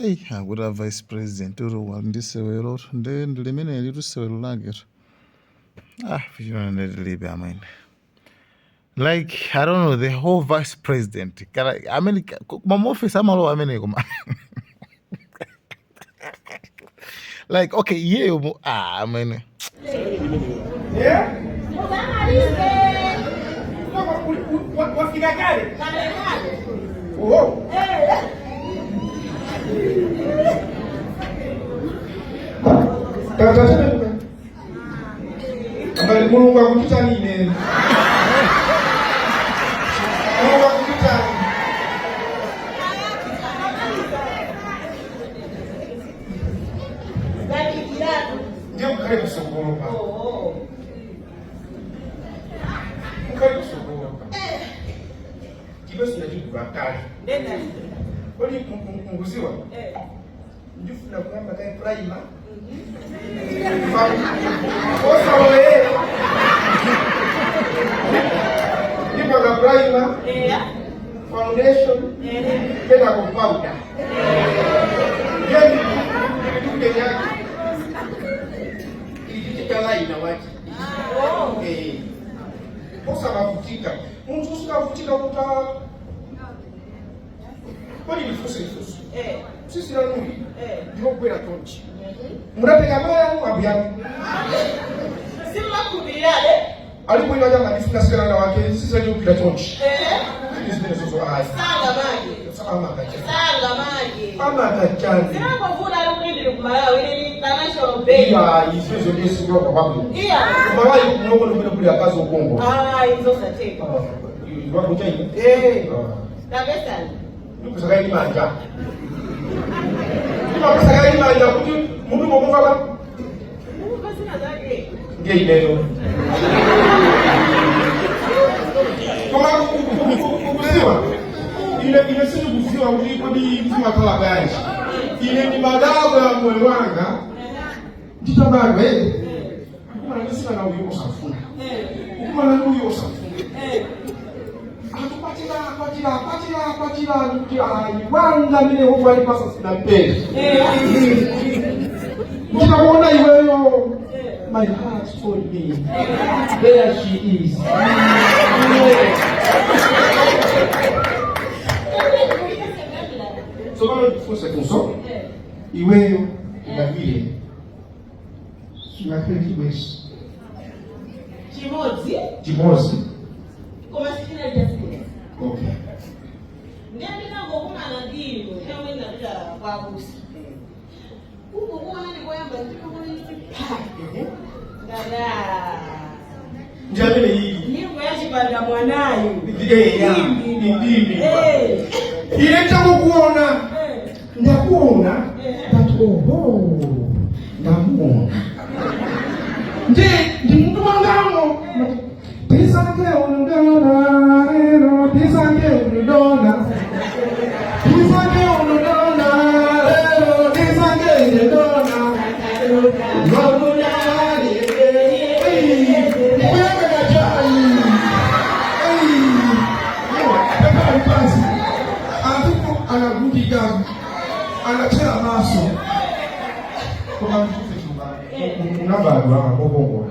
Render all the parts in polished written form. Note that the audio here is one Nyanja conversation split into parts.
akuti vice president uri ndisewero ndilimene litusewero lakero vichonandetilibe amene like I don't know the whole vice president amene maofisi amalowa ameneko like okay iyeyo amene wafika kale ambali mulungu akututanine mulungu akututani ndio mkale kusogolo pa mkale kusogolo pa kibesu na jibu bakali kwani munguziwa ndifuna kuyamba kai prima kosa wewe ndipo ka prima foundation tena kwa powder yeye ndio yake ikitikala inawaji kosa mafutika mtu usikafutika kuta kwani nifusi sisi na nuri ndiko kwera tonchi murapeka maya abiya simma kubirale alipo ina jama difuna sera na wake sisi ndio kwera tonchi sisi ndio soso ai sanga maji sama kacha sanga maji ama kacha sina kwa vula alikundi kumala ile international bay ya hizo ndio sio kwa babu kumala kunoko ndio kule kazo Kongo hizo sateka ndio kwa chai na pesa ndio sasa ni manja ndio sasa ni manja kuti mundu mokufa ba basi na zake ndio ile kama kuziwa ile sio kuziwa uliko ni kama kala bayaji ile ni madawa ya mwanga nditabanga kuma ngisika na uyo safuna kuma na uyo safuna Wanda mine huwa ni pasa sina mpeli Muna kuona iweyo My heart told me There she is So kama tufunse kunso iweyo inavile Sunakele kibwesi Chimozi Koma sikina jasiri Okay Ndiyandika ngokumana ndilo ndio ndinapita kwa kusi huko kuona ni kwamba ndiko dada njamile hii niko yachibanda mwanayo ndimi ile takukuona ndakuona tatoho ndamuona ndi mtu mangamo Tisange unudona, ero, tisange unudona, tisange unudona, ero, tisange unudona, unudona, wewe gajani, pepa mpasi, anatuko anagundi gagu, anachela maso, kwa mfufe chumba, unabadwa, mobongola.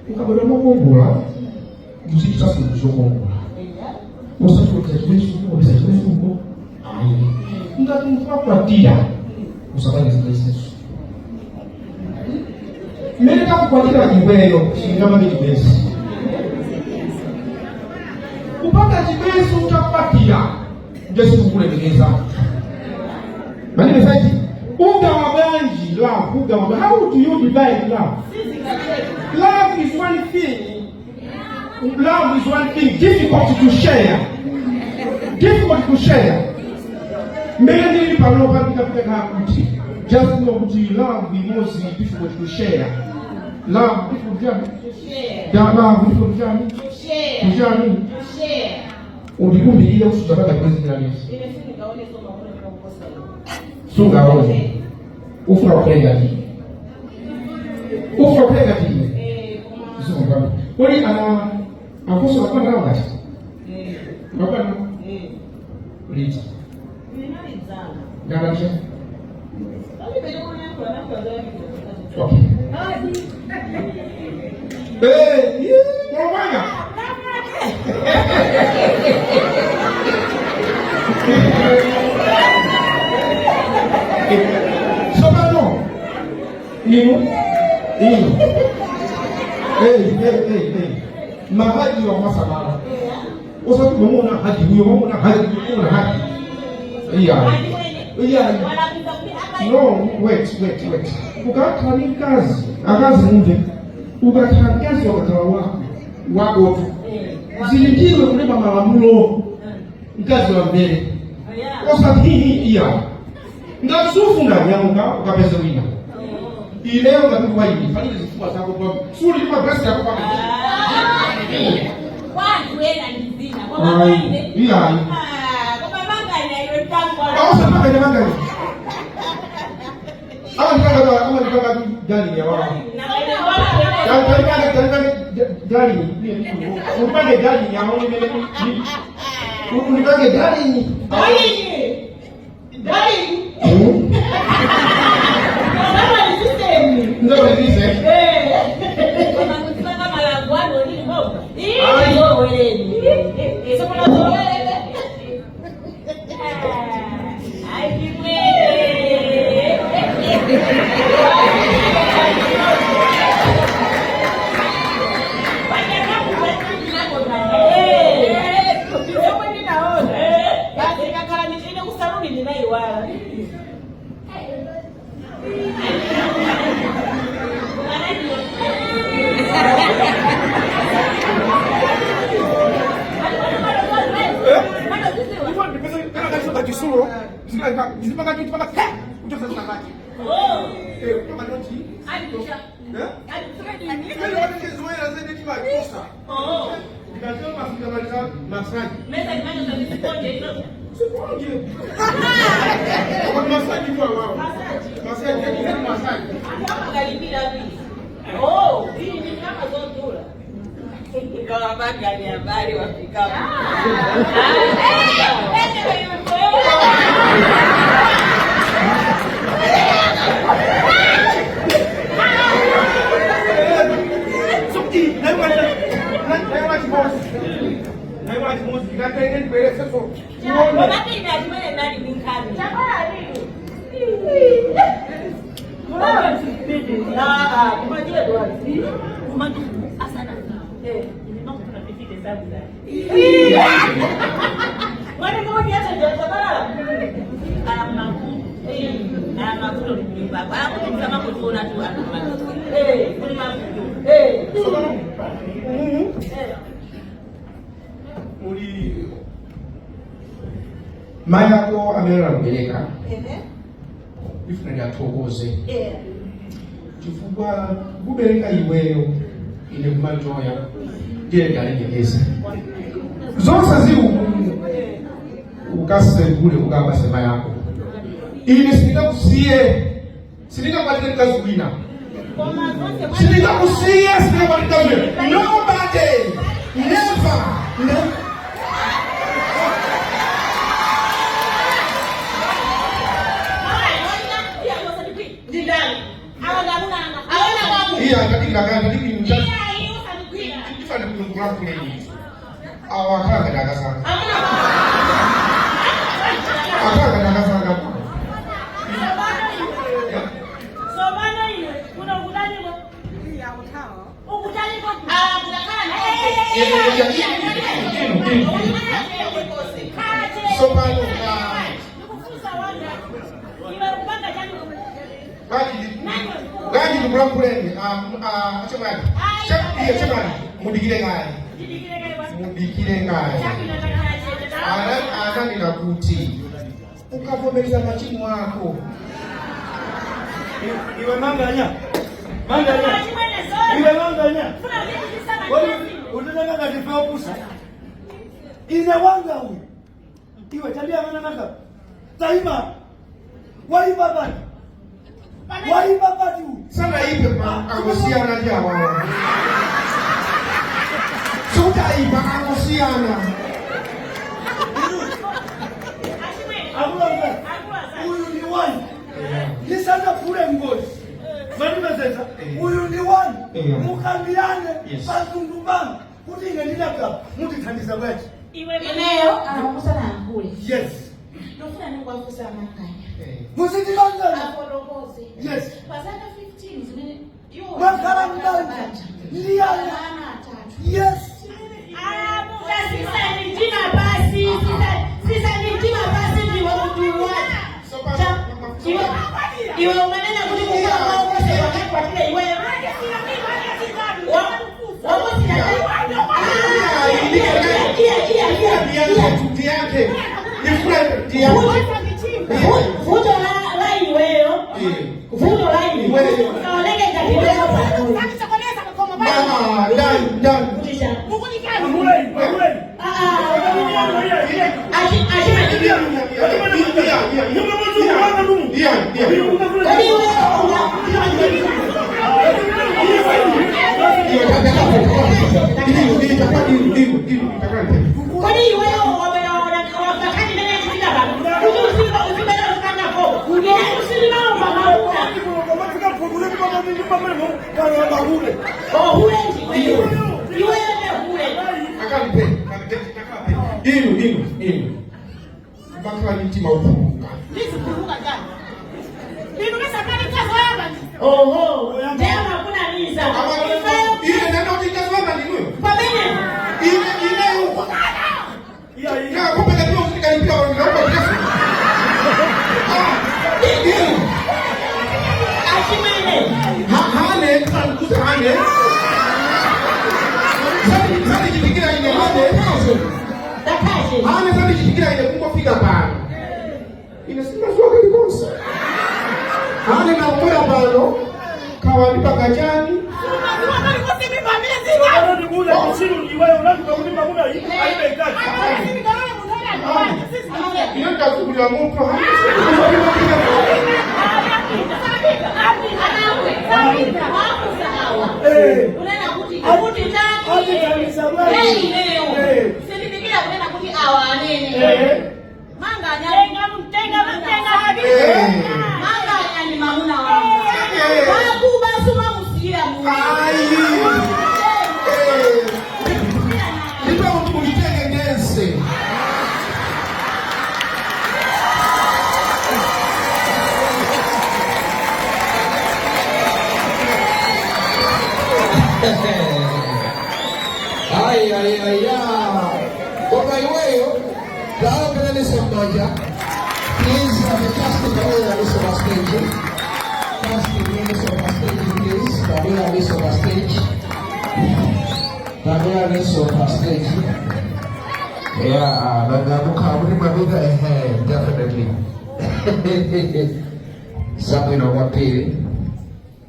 Ukabona mobongola, muziki sasa mzokongola. Osa tukiatuwesuko, obisaituwesuko, ayi. Ndatumfa kwa tia, usabani zilesesu. Meleka kukwatira iweyo, shingama jibesi. Kupata jibesi utakwatira, jesi tukule mekeza. Mani mesaji, uga wabanji, love, uga wabanji. How do you divide love? Love is one thing. Love is one thing. Difficult to share. Difficult to share. Many people know what we have. Just know that love is most difficult to share. Love difficult to share. Love difficult to share. To share. Ulikumbi ile usitapata kwezi kila nisi. Sunga wone. Ufura kupenda ki. Ufura kupenda ki. Sunga. Kwani akoso wakana na wakati. Wakana. Lita. Ngarasha. Okay. Ngomanga. Sobano. Mahali wa masamara. Osa kumona hadi huyo mona hadi kuna hadi. Yeah. No, wait. Ukataka ni kazi. Akazi nje. Ukataka kazi wakatawa wako tu. Zilikiwe kulima malamulo. Mkazi wa mbele. Osa hii ngasufu nganyanga ukapesa wina. Ileo ngatuwa hivi. Fanya zifua zako kwa suri kwa breast yako kwa. Watu wena nzina. Kwa mama ile. Kwa manga ile tangu. Osa manga. Ama nitaka gari ya wao. Gari. Unipande gari ya wao ni unipande gari. Kama ni system. Ndio hizi. Kama mtaka malangwano ni mbona? Hiyo wewe. Sasa kuna wewe. Kalau makan ya bali wafika. Mayako amera mbeleka. Ifuna yatogoze. Kifugwa gubereka iweyo ile kumatoya. Gere galegeza. Zonse ziwu ukase kule ukaba sema yako. Ili sinika kusiye. Sinika kwa tete kazi wina. Sinika kusiye, sinika kwa tete kazi wina. Nobody. Never. Iya, tadi minta. Kita ada penunggulan ini. Awak kan ada kasar. Apa ada kasar apa? Sobana ini, penunggulan ini. Iya, aku tahu. Oh, bukan itu. Bukan. Sobana. Gaji di bulan kuleni, cuman, mudikire ngai. Anak ninakuti. Ukavomeza machimu wako. Iwe manganya. Iwe manganya. Unataka katifa pusa. Ina wanga huyu. Iwe tabia manaka. Taima. Waiba bani. Waiba batu. Sana ipe angosiana jawa. Sudah iba angosiana. Aku mukambirane bazungumbana kuti ine ndinaka mutithandiza bwachi ineyo kusana nkule yes ndofuna nikwafusa amanganya musitikangana afotokoze yes pasaka 15 zimene wakhala mdanja ndiyana yes sisani mtima basi sisani mtima basi ndiwo mtu wata iwe umanena kuti kuwa maokose wakakwatile iwe vuto la iweyo vuto la iweyo kaoneke ngatiweyo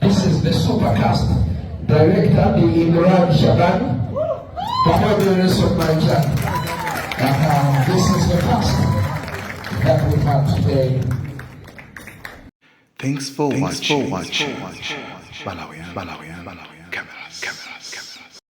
This is the Supercast. Director the Imran Shaban. This is the cast that we have today. Thanks for watching. Balawian.